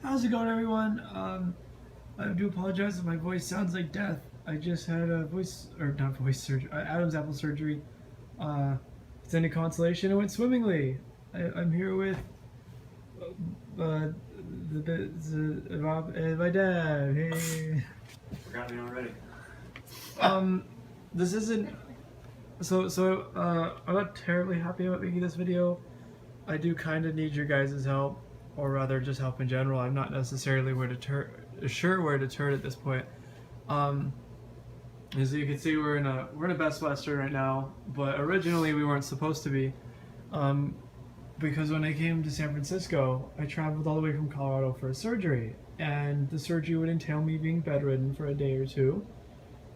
How's it going, everyone? I do apologize if my voice sounds like death. I just had a not voice surgery, Adam's apple surgery. Uh, it's any consolation, it went swimmingly. I'm here with uh, my dad. Hey. Forgot me already. Um, this isn't. I'm not terribly happy about making this video. I do kind of need your guys' help, or rather, just help in general. I'm not necessarily sure where to turn at this point. Um, as you can see, we're in a Best Western right now, but originally we weren't supposed to be, because when I came to San Francisco, I traveled all the way from Colorado for a surgery, and the surgery would entail me being bedridden for a day or two.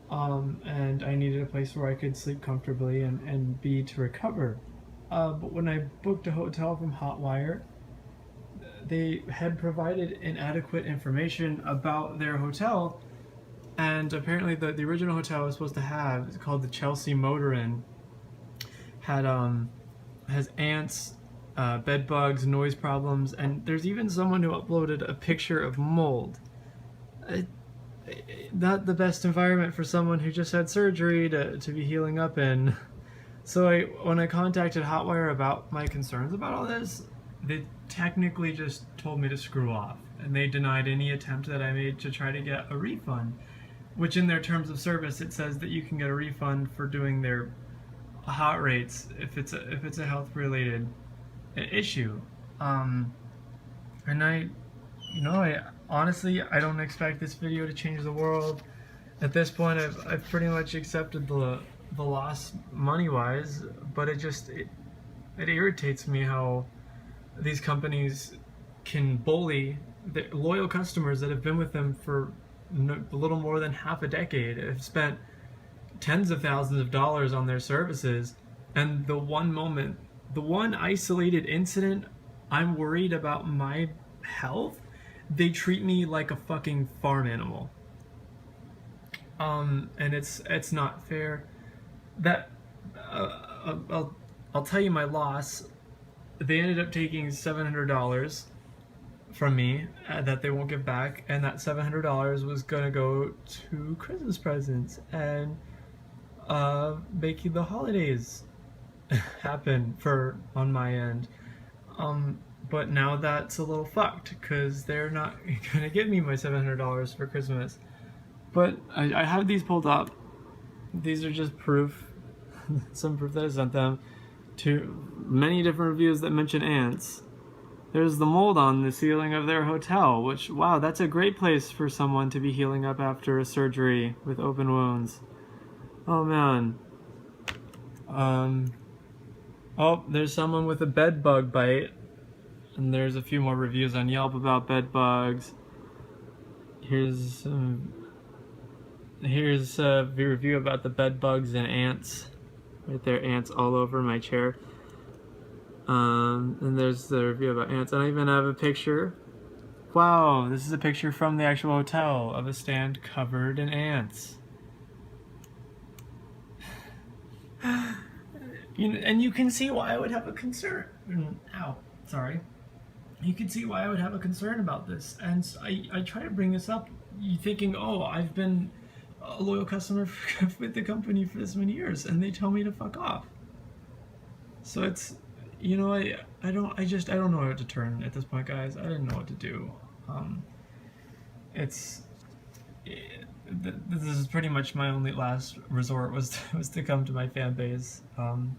And I needed a place where I could sleep comfortably and be to recover. But when I booked a hotel from Hotwire, they had provided inadequate information about their hotel, and apparently the original hotel I was supposed to have, it's called the Chelsea Motor Inn, has ants, bed bugs, noise problems, and there's even someone who uploaded a picture of mold. Not the best environment for someone who just had surgery to be healing up in. So when I contacted Hotwire about my concerns about all this, they technically just told me to screw off, and they denied any attempt that I made to try to get a refund, which in their terms of service it says that you can get a refund for doing their hot rates if it's a health related issue. And I honestly, I don't expect this video to change the world. At this point, I've pretty much accepted the loss money-wise, but it irritates me how these companies can bully their loyal customers that have been with them for a little more than half a decade, have spent tens of thousands of dollars on their services, and the one isolated incident, I'm worried about my health, they treat me like a fucking farm animal. And it's not fair. That I'll tell you my loss. They ended up taking $700 from me that they won't give back, and that $700 was gonna go to Christmas presents and making the holidays happen on my end. But now that's a little fucked because they're not gonna give me my $700 for Christmas. But I have these pulled up. These are just proof, some proof that I sent them to many different reviews that mention ants. There's the mold on the ceiling of their hotel, which, wow, that's a great place for someone to be healing up after a surgery with open wounds. Oh man. Oh, there's someone with a bed bug bite. And there's a few more reviews on Yelp about bed bugs. Here's a review about the bed bugs and ants. Right there, ants all over my chair. And there's the review about ants. And I even have a picture. Wow, this is a picture from the actual hotel of a stand covered in ants. And you can see why I would have a concern. Ow, sorry. You can see why I would have a concern about this. And I try to bring this up, thinking, oh, I've been a loyal customer with the company for this many years, and they tell me to fuck off. So it's, I don't know where to turn at this point, guys. I didn't know what to do. This is pretty much my only last resort was to come to my fan base. And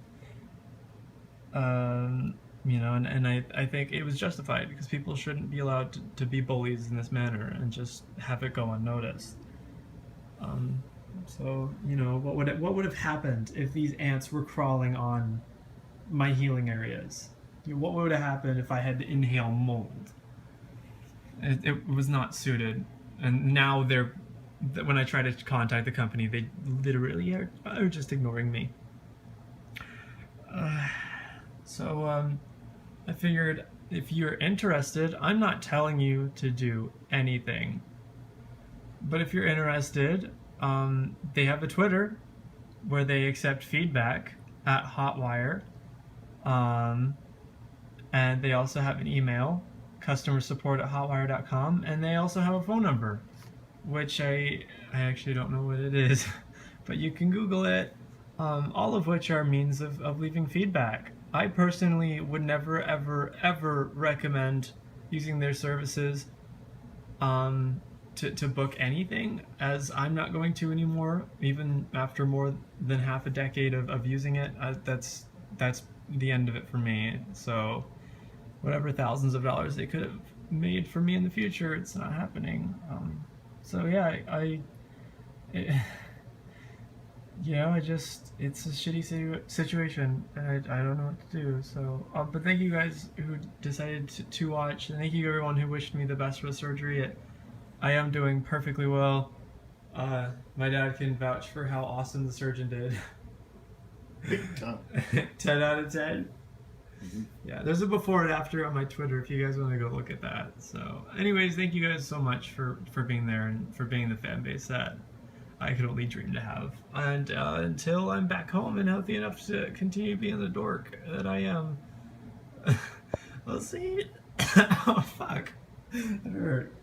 I think it was justified because people shouldn't be allowed to be bullies in this manner and just have it go unnoticed. So what would have happened if these ants were crawling on my healing areas? What would have happened if I had to inhale mold? It was not suited, and now when I try to contact the company, they literally are just ignoring me. I figured if you're interested, I'm not telling you to do anything, but if you're interested, they have a Twitter where they accept feedback at Hotwire, and they also have an email customer support at hotwire.com, and they also have a phone number, which I actually don't know what it is, but you can Google it. All of which are means of leaving feedback. I personally would never, ever, ever recommend using their services to book anything, as I'm not going to anymore, even after more than half a decade of using it. That's the end of it for me. So whatever thousands of dollars they could have made for me in the future, it's not happening. So yeah, it's a shitty situation, and I don't know what to do. So, but thank you guys who decided to watch, and thank you everyone who wished me the best for the surgery. I am doing perfectly well. My dad can vouch for how awesome the surgeon did. 10 out of 10. Mm-hmm. Yeah, there's a before and after on my Twitter if you guys want to go look at that. So, anyways, thank you guys so much for being there and for being the fan base that I could only dream to have. And until I'm back home and healthy enough to continue being the dork that I am, we'll see. Oh, fuck. That hurt.